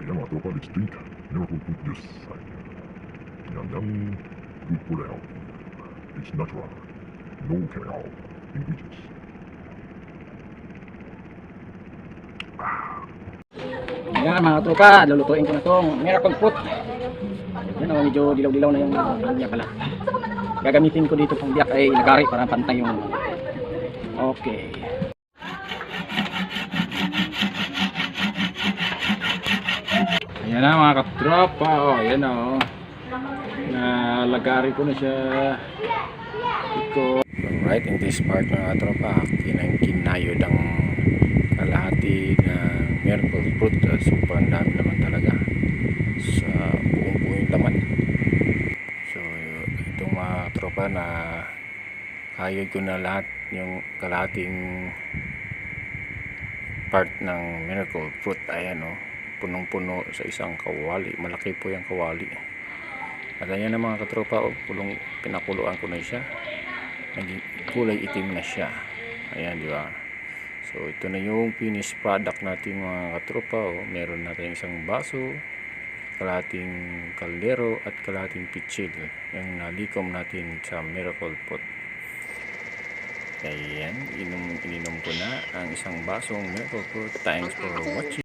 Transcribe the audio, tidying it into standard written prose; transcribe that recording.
Ayan mga tropa, let's drink Miracle Fruit Juice. Yan yan, good for the health. It's natural, no chemical ingredients. Ayan mga tropa, lulutuin ko na itong miracle fruit. Yan o, medyo dilaw-dilaw na yung ano niya pala. Gagamitin ko dito pang biyak ay lagari para pantay yung okay. Ayan na mga katropa, o ayan o, nalagari ko na siya. Alright, in this part mga tropa, kinayod ang kalahati na miracle fruit. Sobrang dami naman talaga sa buong laman. So itong mga tropa na kayod ko na lahat yung kalahating part ng miracle fruit. Ayan o, punong-puno sa isang kawali. Malaki po yung kawali. At ayan na mga katropa, pinakuluan ko na siya. Naging kulay itim na siya. Ayan, di ba? So ito na yung finished product natin mga katropa. Meron natin isang baso, kalahating kaldero at kalahating pitsil yung nalikom natin sa miracle fruit. Ayan, ininom ko na ang isang basong miracle fruit. Thanks for watching.